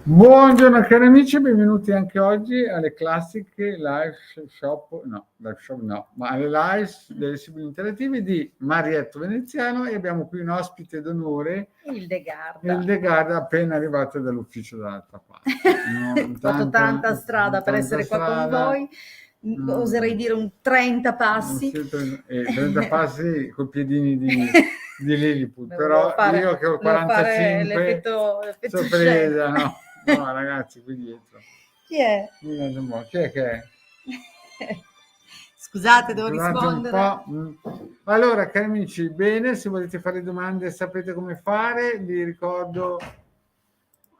Buongiorno cari amici, benvenuti anche oggi alle classiche ma alle live delle Sibili Interattive di Marietto Veneziano, e abbiamo qui un ospite d'onore, Ildegarda, appena arrivato dall'ufficio dall'altra parte. Ho fatto tanta strada per essere qua con voi, oserei dire un 30 passi. 30 passi con i piedini di Lilliput, però io che ho 45, sorpresa, no? No, ragazzi, qui dietro. Chi è? Chi è che è? Scusate, devo rispondere. Allora, cari amici, bene, se volete fare domande sapete come fare, vi ricordo.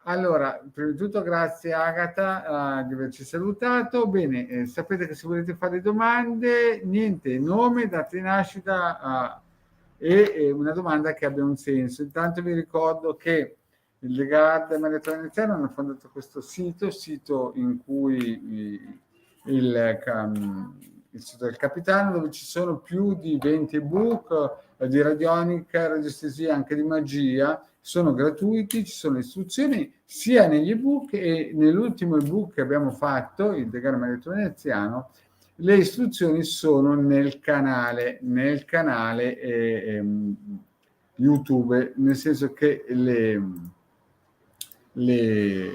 Allora, prima di tutto grazie Agata di averci salutato. Bene, sapete che se volete fare domande, niente, nome, data di nascita e una domanda che abbia un senso. Intanto vi ricordo che Ildegarda e Marietto Veneziano hanno fondato questo sito in cui il sito del Capitano, dove ci sono più di 20 ebook di radionica, radiestesia, anche di magia. Sono gratuiti, ci sono istruzioni sia negli ebook, e nell'ultimo ebook che abbiamo fatto, il Ildegarda e Marietto Veneziano, le istruzioni sono nel canale YouTube, nel senso che le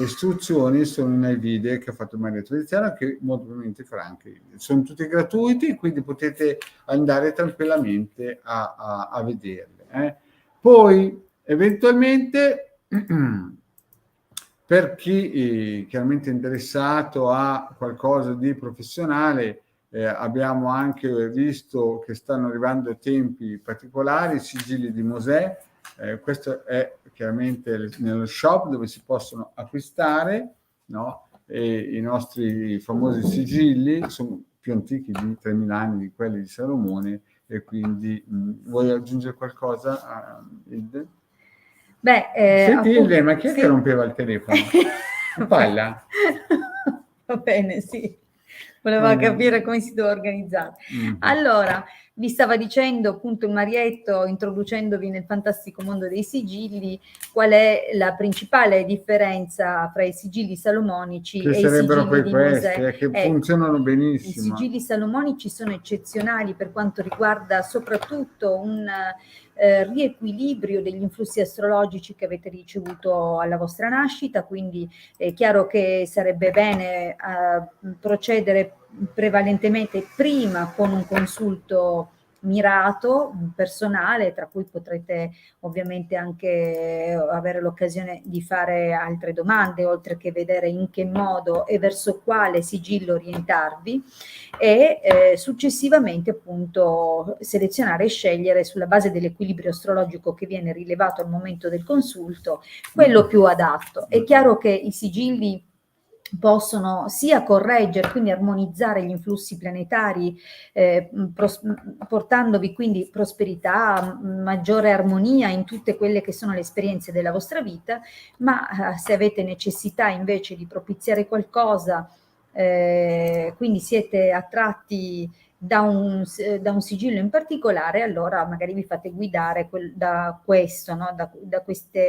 istruzioni sono nei video che ha fatto Marietto Veneziano, che molto probabilmente farà anche io. Sono tutti gratuiti, quindi potete andare tranquillamente a vederle. Poi eventualmente per chi chiaramente è interessato a qualcosa di professionale, abbiamo anche visto che stanno arrivando tempi particolari, sigilli di Mosè. Questo è chiaramente nello shop dove si possono acquistare, no? E i nostri famosi sigilli sono più antichi di 3000 anni di quelli di Salomone, e quindi vuoi aggiungere qualcosa, Hilde? Senti, Hilde, ma chi è che rompeva il telefono? Palla? Va bene, sì. Voleva capire come si doveva organizzare. Allora, vi stava dicendo appunto il Marietto, introducendovi nel fantastico mondo dei sigilli, qual è la principale differenza fra i sigilli salomonici e i sigilli di Mosè. Che funzionano benissimo. I sigilli salomonici sono eccezionali per quanto riguarda soprattutto un riequilibrio degli influssi astrologici che avete ricevuto alla vostra nascita, quindi è chiaro che sarebbe bene procedere prevalentemente prima con un consulto mirato, personale, tra cui potrete ovviamente anche avere l'occasione di fare altre domande, oltre che vedere in che modo e verso quale sigillo orientarvi, e successivamente appunto selezionare e scegliere sulla base dell'equilibrio astrologico che viene rilevato al momento del consulto quello più adatto. È chiaro che i sigilli possono sia correggere, quindi armonizzare gli influssi planetari, portandovi quindi prosperità, maggiore armonia in tutte quelle che sono le esperienze della vostra vita, ma se avete necessità invece di propiziare qualcosa, quindi siete attratti da un sigillo in particolare, allora magari vi fate guidare da questo, no? da questo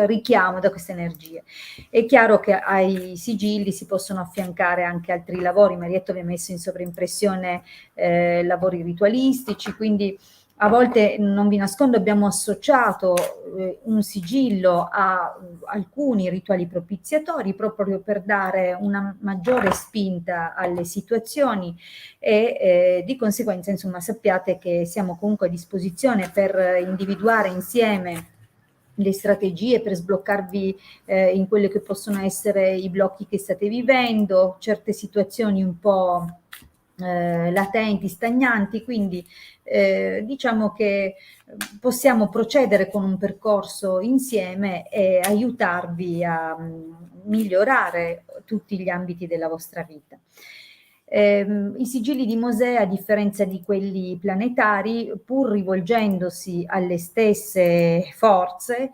richiamo, da queste energie. È chiaro che ai sigilli si possono affiancare anche altri lavori. Marietto vi ha messo in sovraimpressione lavori ritualistici, quindi a volte, non vi nascondo, abbiamo associato un sigillo a alcuni rituali propiziatori proprio per dare una maggiore spinta alle situazioni, e di conseguenza insomma sappiate che siamo comunque a disposizione per individuare insieme le strategie per sbloccarvi in quelli che possono essere i blocchi che state vivendo, certe situazioni un po' latenti, stagnanti, quindi diciamo che possiamo procedere con un percorso insieme e aiutarvi a migliorare tutti gli ambiti della vostra vita. I sigilli di Mosè, a differenza di quelli planetari, pur rivolgendosi alle stesse forze,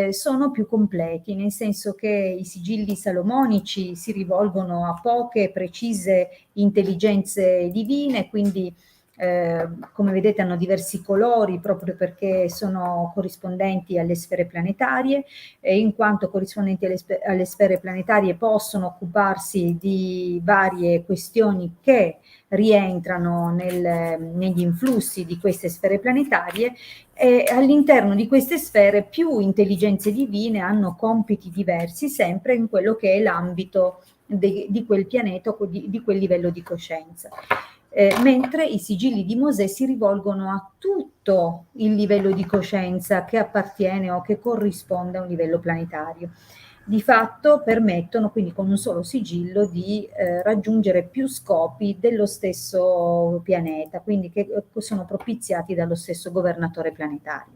sono più completi, nel senso che i sigilli salomonici si rivolgono a poche precise intelligenze divine, quindi come vedete hanno diversi colori proprio perché sono corrispondenti alle sfere planetarie, e in quanto corrispondenti alle sfere planetarie possono occuparsi di varie questioni che rientrano negli influssi di queste sfere planetarie, e all'interno di queste sfere più intelligenze divine hanno compiti diversi sempre in quello che è l'ambito di quel pianeta o di quel livello di coscienza. Mentre i sigilli di Mosè si rivolgono a tutto il livello di coscienza che appartiene o che corrisponde a un livello planetario. Di fatto permettono quindi con un solo sigillo di raggiungere più scopi dello stesso pianeta, quindi che sono propiziati dallo stesso governatore planetario.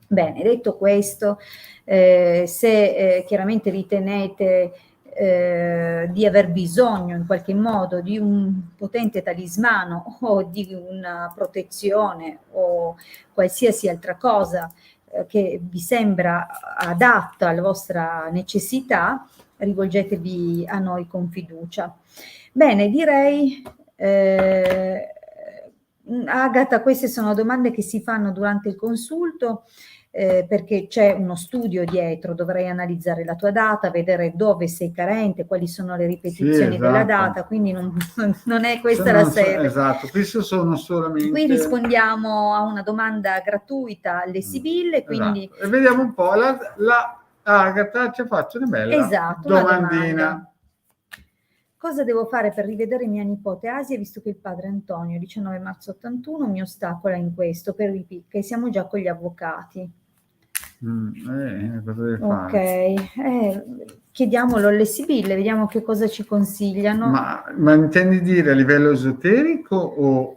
Bene, detto questo, se chiaramente ritenete di aver bisogno in qualche modo di un potente talismano o di una protezione o qualsiasi altra cosa che vi sembra adatta alla vostra necessità, rivolgetevi a noi con fiducia. Bene, direi Agata, queste sono domande che si fanno durante il consulto, perché c'è uno studio dietro, dovrei analizzare la tua data, vedere dove sei carente, quali sono le ripetizioni della data, quindi non è questa la sede. Esatto, questo sono solamente... Qui rispondiamo a una domanda gratuita alle Sibille, quindi... Esatto. E vediamo un po', la Agata ci ha fatto una bella domandina. Cosa devo fare per rivedere mia nipote Asia, visto che il padre Antonio, 19 marzo 81, mi ostacola in questo per i picche, siamo già con gli avvocati. Cosa deve fare? Ok, chiediamolo alle Sibille, vediamo che cosa ci consigliano. Ma intendi dire a livello esoterico o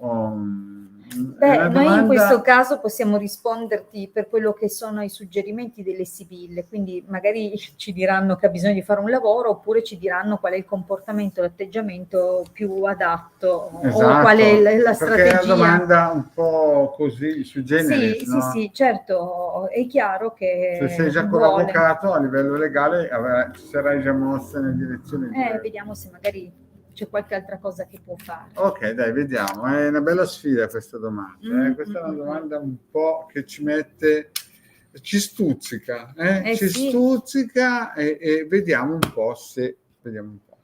Beh, noi in questo caso possiamo risponderti per quello che sono i suggerimenti delle Sibille, quindi magari ci diranno che ha bisogno di fare un lavoro, oppure ci diranno qual è il comportamento, l'atteggiamento più adatto, esatto, o qual è la strategia. Perché è una domanda un po' così su genere. Sì, no? Sì, certo, è chiaro che se sei già con l'avvocato a livello legale sarai già mossa nella direzione di vediamo se magari c'è qualche altra cosa che può fare. Ok, dai, vediamo. È una bella sfida questa domanda. Questa è una domanda un po' che ci mette, ci stuzzica, ci stuzzica e vediamo un po' se... Vediamo un po'.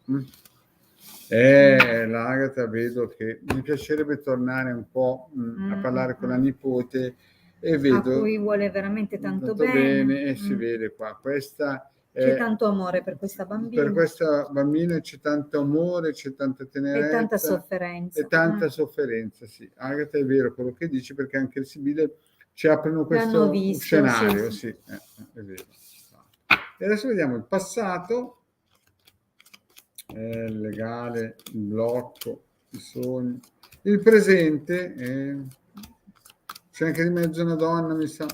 L'Agata vedo che mi piacerebbe tornare un po' a parlare con la nipote e vedo... A cui vuole veramente tanto bene. E si vede qua. Questa... C'è tanto amore per questa bambina. Per questa bambina c'è tanto amore, c'è tanta tenerezza. E tanta sofferenza. E tanta sofferenza, sì. Agata, è vero quello che dici, perché anche le Sibille ci aprono questo scenario. Sì. È vero. E adesso vediamo il passato, il legale, il blocco, i sogni. Il presente, c'è anche di mezzo una donna, mi sa.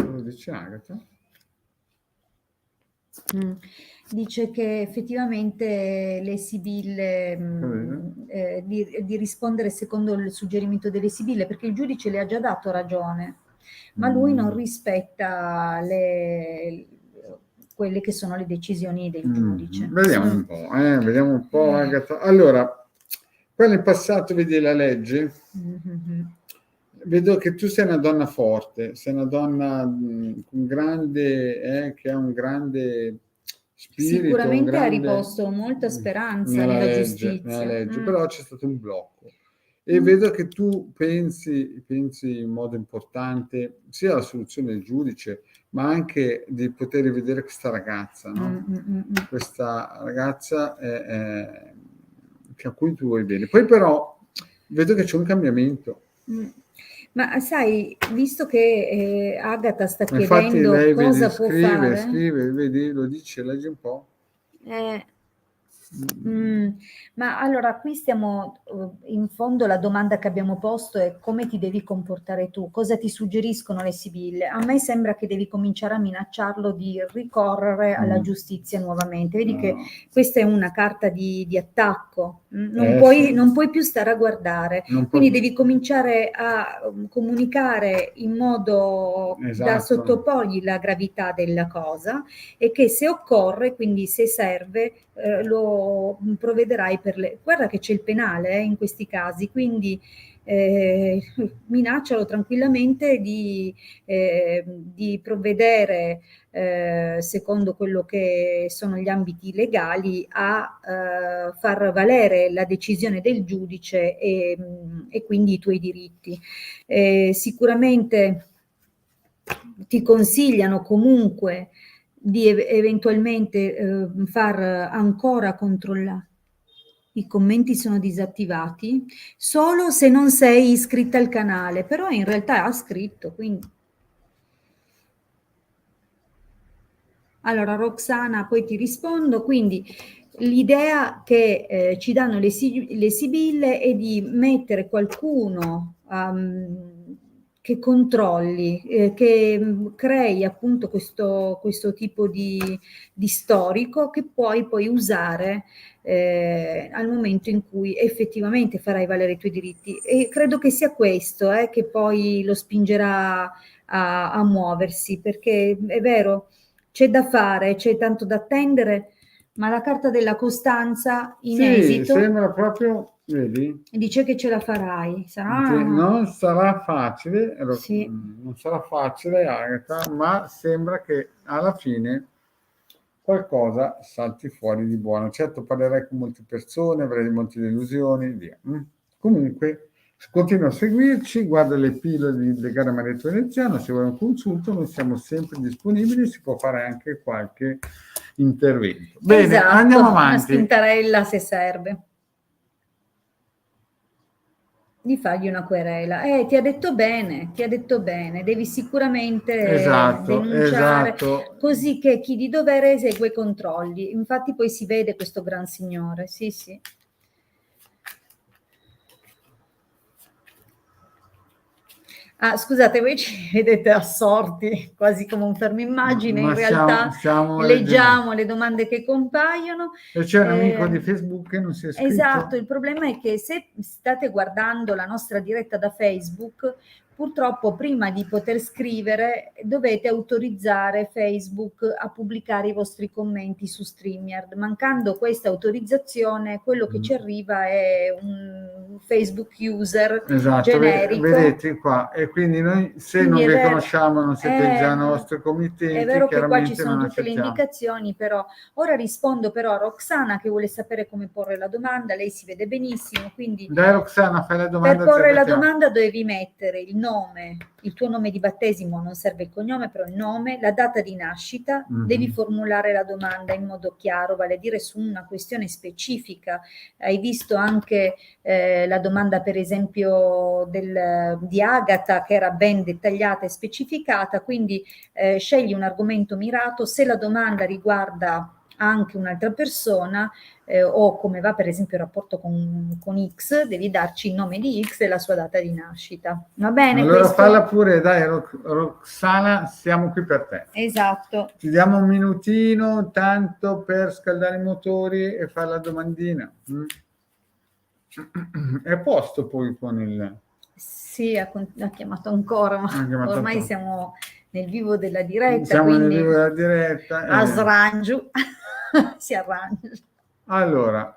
Lo dice Agata? Dice che effettivamente le Sibille di rispondere secondo il suggerimento delle Sibille, perché il giudice le ha già dato ragione, ma lui non rispetta quelle che sono le decisioni del giudice. Vediamo un po', Agata. Allora, qua nel passato vedi la legge. Vedo che tu sei una donna forte, sei una donna con grande, che ha un grande spirito. Sicuramente ha riposto molta speranza nella giustizia. Nella legge, però c'è stato un blocco. E vedo che tu pensi in modo importante sia alla soluzione del giudice, ma anche di poter rivedere questa ragazza, no? Questa ragazza a cui tu vuoi bene. Poi però vedo che c'è un cambiamento. Ma sai, visto che Agata sta chiedendo lei cosa può fare... Scrive, vedi, lo dice, leggi un po'. Ma allora qui stiamo, in fondo la domanda che abbiamo posto è come ti devi comportare tu, cosa ti suggeriscono le sibille? A me sembra che devi cominciare a minacciarlo di ricorrere alla giustizia nuovamente. Vedi che questa è una carta di attacco, non puoi più stare a guardare, quindi devi cominciare a comunicare in modo da sottoporgli la gravità della cosa e che se occorre, quindi se serve, lo provvederai per le... Guarda che c'è il penale in questi casi, quindi minaccialo tranquillamente di provvedere secondo quello che sono gli ambiti legali a far valere la decisione del giudice e quindi i tuoi diritti. Sicuramente ti consigliano comunque di eventualmente far ancora controllare. I commenti sono disattivati solo se non sei iscritta al canale, però in realtà ha scritto, quindi. Allora Roxana, poi ti rispondo, quindi l'idea che ci danno le sibille è di mettere qualcuno che controlli, che crei appunto questo tipo di storico che puoi usare al momento in cui effettivamente farai valere i tuoi diritti. E credo che sia questo che poi lo spingerà a muoversi, perché è vero, c'è da fare, c'è tanto da attendere, ma la carta della costanza in esito sembra proprio, vedi? Dice che ce la farai. Non sarà facile, non sarà facile, Agatha, ma sembra che alla fine qualcosa salti fuori di buono. Certo, parlerai con molte persone, avrai molte delusioni, via. Comunque, continua a seguirci, guarda le pillole di Legare Marietto Veneziano, se vuoi un consulto noi siamo sempre disponibili, si può fare anche qualche intervento. Bene, andiamo avanti. Una spintarella se serve. Di fargli una querela. Ti ha detto bene, devi sicuramente denunciare, così che chi di dovere esegue i controlli. Infatti poi si vede questo gran signore, sì. Ah, scusate, voi ci vedete assorti, quasi come un fermo immagine, in realtà leggiamo le domande che compaiono. E c'è un amico di Facebook che non si è iscritto. Esatto, il problema è che se state guardando la nostra diretta da Facebook, purtroppo prima di poter scrivere dovete autorizzare Facebook a pubblicare i vostri commenti su StreamYard. Mancando questa autorizzazione, quello che ci arriva è un Facebook user generico. Vedete qua, e quindi noi se non vi conosciamo, non siete già nostri committenti, è vero che qua ci sono tutte le indicazioni, però ora rispondo però a Roxana che vuole sapere come porre la domanda, lei si vede benissimo, quindi dai Roxana, fai la domanda. Per porre la domanda devi mettere il nome, il tuo nome di battesimo, non serve il cognome, però il nome, la data di nascita, devi formulare la domanda in modo chiaro, vale a dire su una questione specifica. Hai visto anche la domanda per esempio di Agatha che era ben dettagliata e specificata, quindi scegli un argomento mirato. Se la domanda riguarda anche un'altra persona o come va per esempio il rapporto con X, devi darci il nome di X e la sua data di nascita. Va bene? Allora falla pure, dai Roxana, siamo qui per te. Esatto. Ti diamo un minutino tanto per scaldare i motori e fare la domandina. È a posto poi con il... Sì, ha chiamato ancora, ma ormai siamo nel vivo della diretta. Siamo nel vivo della diretta. A srangiu. Si arrangia. Allora.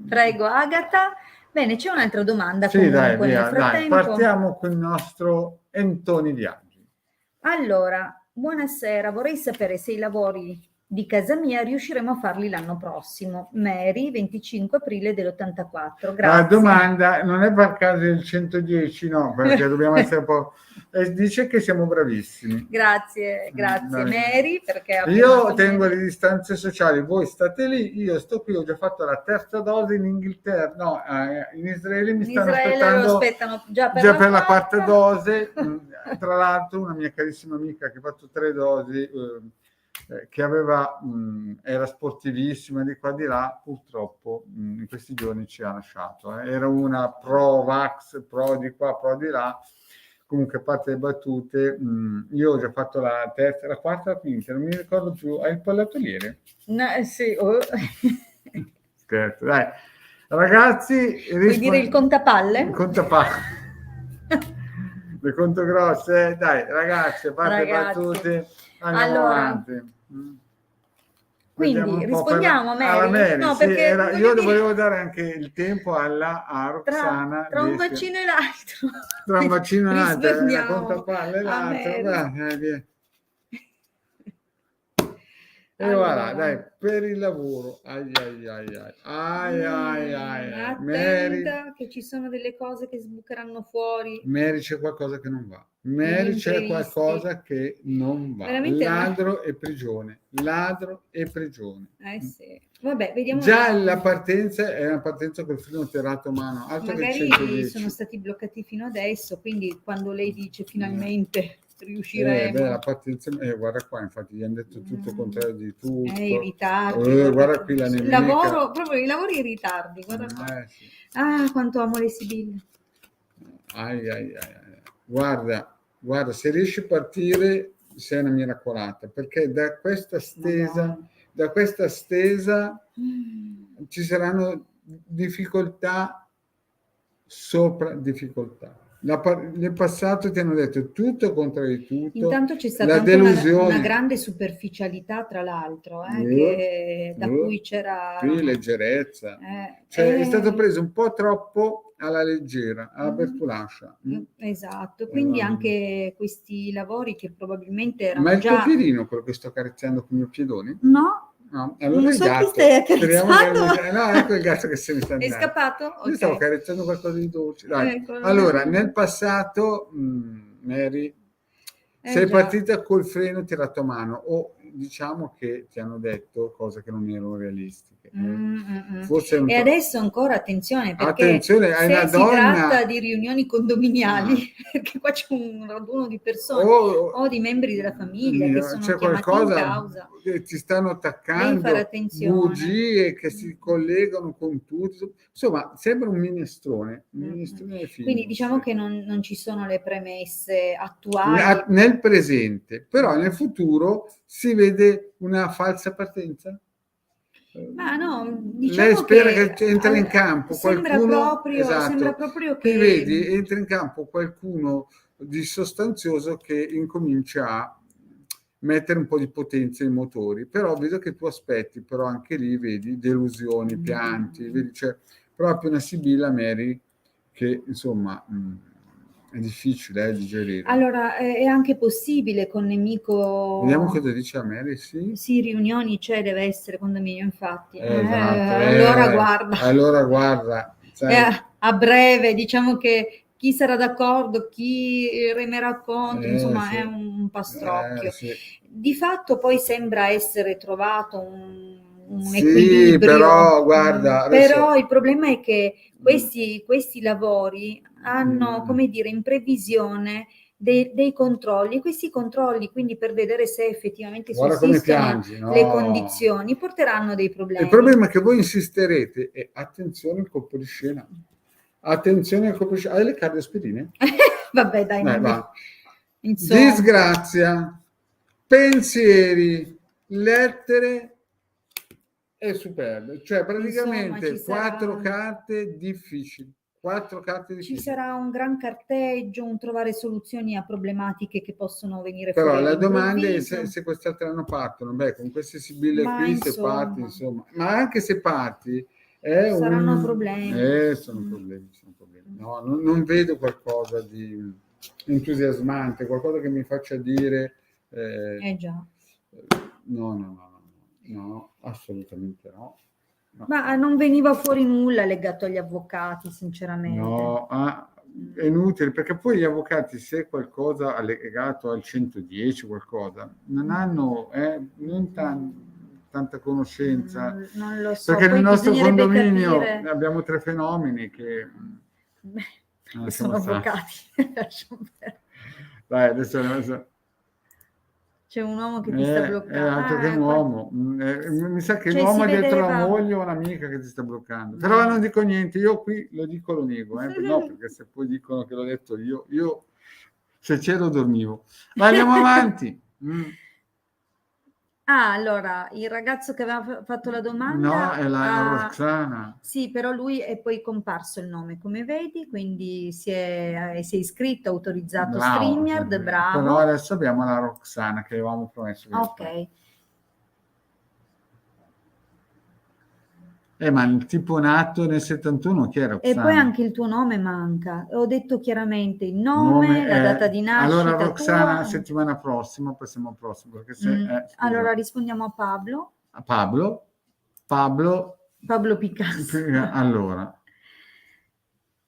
Prego, Agatha. Bene, c'è un'altra domanda. Sì, dai, via, dai, partiamo con il nostro Antoni Viaggi. Allora, buonasera, vorrei sapere se i lavori di casa mia riusciremo a farli l'anno prossimo. Mary, 25 aprile dell'84. Grazie. La domanda non è per caso il 110, no, perché dobbiamo essere un po'... dice che siamo bravissimi. Grazie Mary, perché io tengo le distanze sociali, voi state lì, io sto qui, ho già fatto la terza dose in Inghilterra, no, in Israele mi stanno aspettando già per la quarta dose. Tra l'altro una mia carissima amica che ha fatto 3 dosi che aveva, era sportivissima di qua di là, purtroppo in questi giorni ci ha lasciato. Era una pro-vax, pro di qua, pro di là. Comunque, a parte le battute, io ho già fatto la terza, la quarta, la quinta, non mi ricordo più. Hai il pallottoliere? No, sì, oh. Scherzo, dai. Ragazzi, vuoi dire il contapalle? Il contapalle. Le conto grosse, dai, ragazzi, a parte le battute, andiamo avanti. Quindi rispondiamo a Mary? Alla Mary, no, sì, perché io volevo dare anche il tempo a Roxana. Tra un vaccino e l'altro. Tra un vaccino e l'altro, una rispondiamo contapalle e l'altro. Via. E allora, voilà, dai, per il lavoro. Attenta Mary, che ci sono delle cose che sbucheranno fuori. Mary, c'è qualcosa che non va. Mary, c'è qualcosa che non va. Veramente ladro e prigione. Ladro e prigione. Sì. Vabbè, vediamo. Già la partenza è una partenza col freno tirato a mano. Magari sono stati bloccati fino adesso, quindi quando lei dice finalmente riusciremo. La partenza, guarda qua, infatti gli hanno detto tutto il contrario di tutto. I ritardi. Guarda qui la nemica. Proprio i lavori in ritardi. Guarda sì. Quanto amo le Sibille. Guarda, se riesci a partire sei una miracolata, perché da questa stesa ci saranno difficoltà sopra difficoltà. Nel passato ti hanno detto tutto contro di tutto. Intanto c'è stata anche una grande superficialità, tra l'altro, da cui c'era leggerezza. È stato preso un po' troppo alla leggera, alla Bertulascia. Esatto, quindi anche questi lavori che probabilmente erano Ma il tuo piedino, quello che sto accarezzando con il mio piedone? No. Allora non so chi stai accarezzando. No, ecco il gatto che se ne sta andando. È scappato? Io stavo accarezzando qualcosa di dolce. Allora, nel passato, Mary, sei partita col freno tirato a mano, o diciamo che ti hanno detto cose che non erano realistiche. Forse e adesso ancora attenzione, perché se una si tratta di riunioni condominiali, perché qua c'è un raduno di persone o di membri della famiglia che sono c'è chiamati qualcosa in causa, che ti stanno attaccando, bugie che si collegano con tutto, insomma sembra un minestrone, quindi diciamo che non ci sono le premesse attuali nel presente, però nel futuro si vede una falsa partenza. Ma no, diciamo lei spera che entra in campo qualcuno, sembra proprio che ti vedi, entra in campo qualcuno di sostanzioso che incomincia a mettere un po' di potenza ai motori, però vedo che tu aspetti, però anche lì vedi delusioni, pianti, vedi, c'è proprio una Sibilla Mary che insomma è difficile digerire. Allora, è anche possibile con nemico. Vediamo cosa dice a Mary, sì. Sì, riunioni deve essere condominio, infatti. Esatto. Allora guarda. A breve, diciamo che chi sarà d'accordo, chi remerà contro, insomma è un pastrocchio. Di fatto poi sembra essere trovato un equilibrio. Però guarda. Però il problema è che questi lavori hanno, come dire, in previsione dei controlli, e questi controlli, quindi per vedere se effettivamente sussistono le condizioni, porteranno dei problemi. Il problema è che voi insisterete e attenzione al colpo di scena. Attenzione al colpo di scena. Hai le cardiospirine? Vabbè, dai. Disgrazia, pensieri, lettere e superbe. Cioè praticamente quattro carte difficili. Ci sarà un gran carteggio, un trovare soluzioni a problematiche che possono venire fuori. Però la domanda è se quest'altro anno partono. Beh, con queste Sibille qui, se parti, insomma. Ma anche se parti, saranno problemi. Sono problemi. No, non vedo qualcosa di entusiasmante, qualcosa che mi faccia dire... già. No, assolutamente no. Ma non veniva fuori nulla legato agli avvocati, sinceramente. No, è inutile, perché poi gli avvocati, se qualcosa legato al 110, qualcosa, non hanno tanta conoscenza. Non lo so. Perché nel nostro condominio abbiamo 3 fenomeni che... sono avvocati. Dai, adesso... C'è un uomo che ti sta È bloccando. altro che un uomo. Mi sa che Cioè, l'uomo si è dietro la vedeva... moglie o un'amica che ti sta bloccando. Però non dico niente, io qui lo dico, lo nego, no, perché se poi dicono che l'ho detto io se c'ero dormivo. Ma andiamo avanti. Ah, allora, il ragazzo che aveva fatto la No, domanda, è la Roxana. sì, però lui è poi comparso il nome, come vedi, quindi si è iscritto, autorizzato Bravo. StreamYard, Però bravo. adesso abbiamo la Roxana che avevamo promesso che Ok. ma il tipo nato nel 71 chi è E poi Roxana? anche il tuo nome manca. Ho detto chiaramente il nome, Nome la data è... di Allora nascita Roxana tua. settimana prossima, passiamo prossimo, perché se... scusa. Allora rispondiamo a Pablo. Pablo, Pablo Picasso. allora,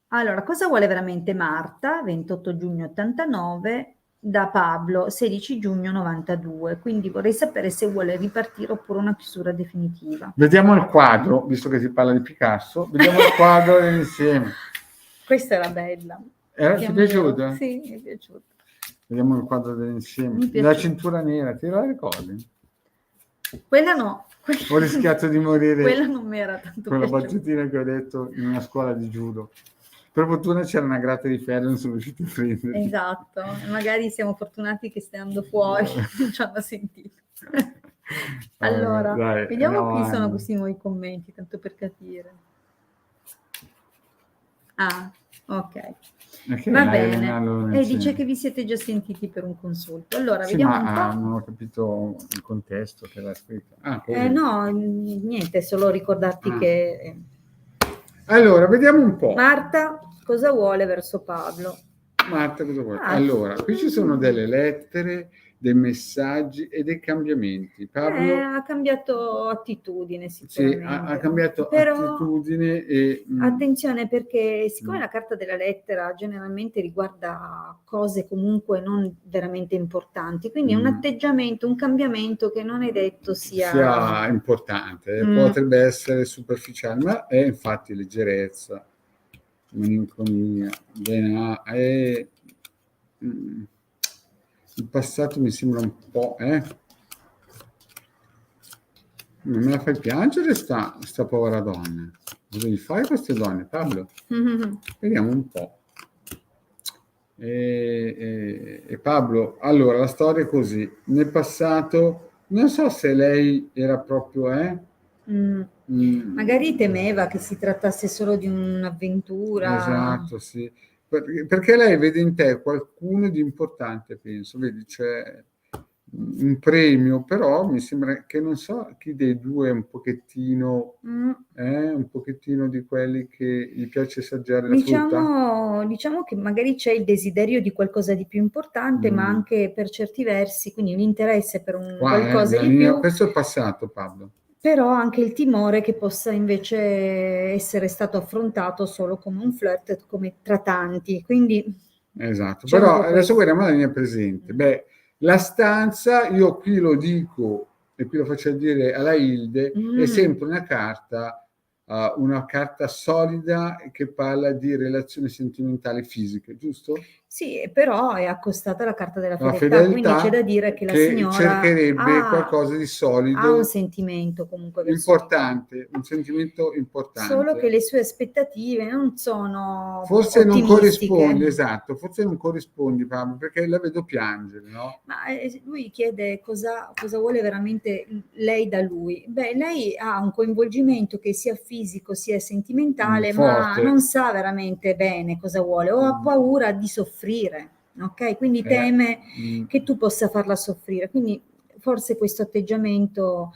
Allora, cosa vuole veramente Marta? 28 giugno 89, da Pablo 16 giugno 92. Quindi vorrei sapere se vuole ripartire oppure una chiusura definitiva. vediamo il quadro, visto che si parla di Picasso, vediamo il quadro insieme. Questa era bella. Ti è piaciuta? Sì, mi è piaciuta. Vediamo il quadro dell'insieme. Mi è La piaciuta. cintura nera, ti la ricordi? Quella no. Ho rischiato di morire Quella non mi era tanto con la piaciuta. battutina che ho detto in una scuola di judo. Per fortuna c'era una gratta di ferro e non sono riuscito a prendere. Esatto, magari siamo fortunati che stando fuori non ci hanno sentito. Allora, dai, vediamo chi sono avanti. questi nuovi commenti, tanto per capire. Ah, ok. Va bene. E dice che vi siete già sentiti per un consulto. Allora, Sì, vediamo un ma po'. non ho capito il contesto che l'ha scritto. No, niente, solo ricordarti che... Allora, vediamo un po'. Marta cosa vuole verso Pablo? Marta, cosa vuoi? Allora, qui ci sono delle lettere, dei messaggi e dei cambiamenti. Pablo ha cambiato attitudine sì, sicuramente. ha cambiato Però, attitudine e... attenzione perché siccome la carta della lettera generalmente riguarda cose comunque non veramente importanti, quindi è un atteggiamento, un cambiamento che non è detto sia importante, potrebbe essere superficiale, ma è infatti leggerezza, malinconia, il passato mi sembra un po', non me la fai piangere sta povera donna. Cosa gli fai a queste donne, Pablo? Vediamo un po'. E Pablo, allora la storia è così. Nel passato, non so se lei era proprio, magari temeva che si trattasse solo di un'avventura. Esatto, sì. Perché lei vede in te qualcuno di importante, penso, vedi, c'è un premio, però mi sembra che non so chi dei due è un pochettino di quelli che gli piace assaggiare la frutta. Diciamo che magari c'è il desiderio di qualcosa di più importante, ma anche per certi versi, quindi un interesse per un qualcosa di più. Questo è il passato, Pablo. Però anche il timore che possa invece essere stato affrontato solo come un flirt, come tra tanti. Quindi esatto, però adesso guardiamo la linea presente. Beh, la stanza, io qui lo dico e qui lo faccio dire alla Hilde, è sempre una carta solida che parla di relazioni sentimentali fisiche, giusto? Sì, però è accostata la carta della fedeltà, quindi c'è da dire che la signora cercherebbe qualcosa di solido, ha un sentimento comunque importante, un sentimento importante. Solo che le sue aspettative non sono forse non corrisponde, esatto, forse non corrispondi, Pablo, perché la vedo piangere, no? Ma lui chiede cosa vuole veramente lei da lui. Beh, lei ha un coinvolgimento che sia fisico sia sentimentale, ma non sa veramente bene cosa vuole o ha paura di soffrire, ok? Quindi teme che tu possa farla soffrire. Quindi forse questo atteggiamento...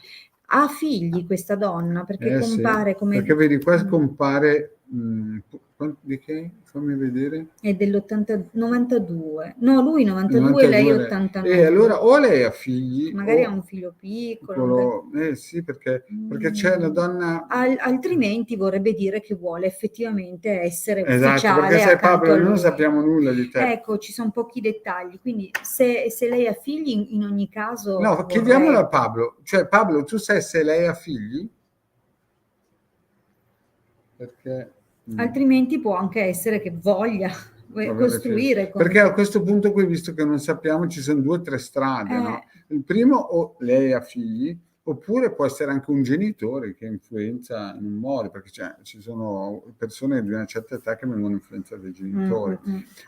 Ha figli questa donna perché compare come... Perché vedi qua compare... di che? Fammi vedere. È dell'92. No, lui 92, lei 89. E allora o lei ha figli... Magari ha un figlio piccolo. Sì, perché c'è una donna... altrimenti vorrebbe dire che vuole effettivamente essere ufficiale. Esatto, perché sai Pablo, noi non sappiamo nulla di te. Ecco, ci sono pochi dettagli, quindi se lei ha figli, in ogni caso... No, chiediamolo a Pablo. Cioè, Pablo, tu sai se lei ha figli? Perché... Altrimenti può anche essere che voglia costruire. Perché a questo punto qui, visto che non sappiamo, ci sono 2 o 3 strade, no? Il primo, o lei ha figli, oppure può essere anche un genitore che influenza in un modo, perché ci sono persone di una certa età che vengono influenzate dai genitori.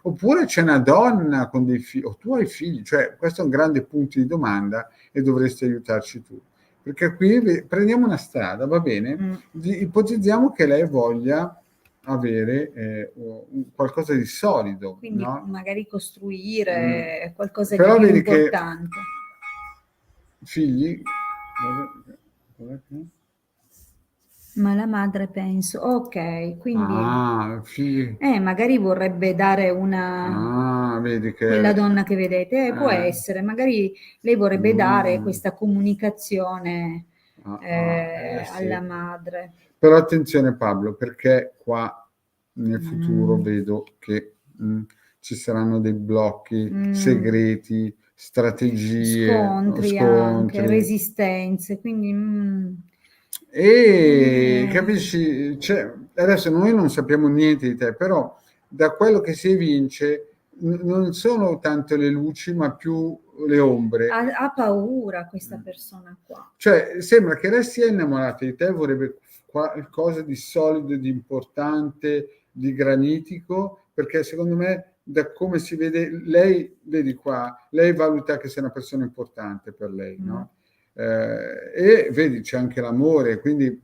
Oppure c'è una donna con dei figli, o tu hai figli, cioè questo è un grande punto di domanda e dovresti aiutarci tu. Perché qui prendiamo una strada, va bene? Ipotizziamo che lei voglia avere qualcosa di solido, quindi no? magari costruire qualcosa Però di più vedi importante. Che figli, ma la madre penso, ok, quindi figli. Magari vorrebbe dare una vedi che quella donna che vedete, può essere, magari lei vorrebbe dare questa comunicazione sì. alla madre. Però attenzione Pablo, perché qua nel futuro vedo che ci saranno dei blocchi segreti, strategie, scontri anche, resistenze, quindi e capisci, adesso noi non sappiamo niente di te, però da quello che si evince non sono tanto le luci ma più le ombre. Ha paura questa persona qua. Cioè sembra che lei sia innamorata di te, vorrebbe qualcosa di solido, di importante, di granitico, perché secondo me da come si vede, lei, vedi qua, lei valuta che sei una persona importante per lei, no? E vedi c'è anche l'amore, quindi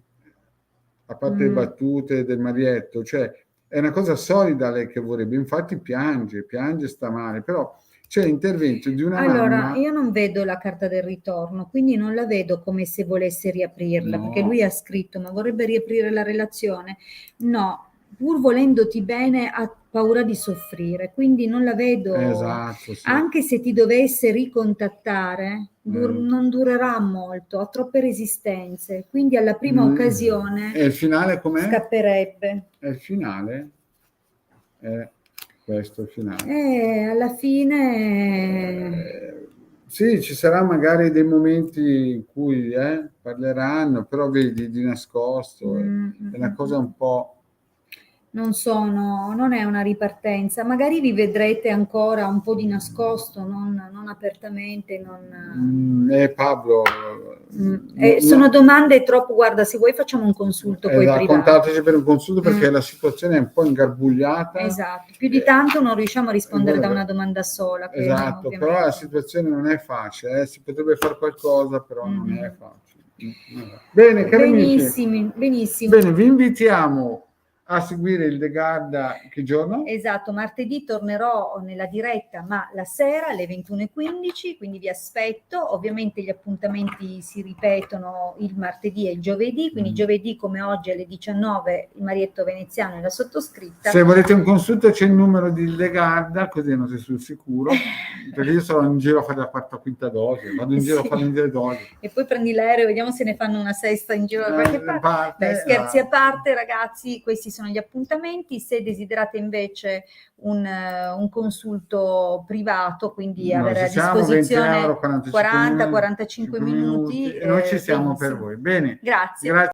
a parte le battute del marietto, cioè è una cosa solida lei che vorrebbe, infatti piange, sta male, però c'è l'intervento di una mamma. Io non vedo la carta del ritorno, quindi non la vedo come se volesse riaprirla, perché lui ha scritto ma vorrebbe riaprire la relazione. No, pur volendoti bene ha paura di soffrire, quindi non la vedo. Esatto, sì. Anche se ti dovesse ricontattare, non durerà molto, ha troppe resistenze, quindi alla prima occasione e il finale com'è? Scapperebbe. E il finale? Questo è il finale. Alla fine sì, ci sarà magari dei momenti in cui parleranno, però vedi di nascosto, è una cosa un po'. Non è una ripartenza, magari vi vedrete ancora un po' di nascosto, non apertamente, Pablo, sono domande troppo, guarda, se vuoi facciamo un consulto poi privato. Contateci per un consulto perché la situazione è un po' ingarbugliata. Esatto, più di tanto non riusciamo a rispondere da una domanda sola. Esatto, però la situazione non è facile, si potrebbe fare qualcosa, però non è facile. Bene, cari amici. Benissimo. Bene, vi invitiamo a seguire il De Garda che giorno? Esatto, martedì tornerò nella diretta, ma la sera alle 21:15, quindi vi aspetto. Ovviamente gli appuntamenti si ripetono il martedì e il giovedì, quindi giovedì come oggi alle 19 il Marietto Veneziano e la sottoscritta. Se volete un consulto c'è il numero di De Garda, così non sei sul sicuro, perché io sono in giro a fare la quarta o quinta dose, vado in giro a fare le dosi. E poi prendi l'aereo, vediamo se ne fanno una sesta in giro da qualche parte. Scherzi a parte, ragazzi, questi sono gli appuntamenti. Se desiderate invece un consulto privato, quindi avere a disposizione 40-45 minuti, e noi ci siamo per voi. Bene, grazie.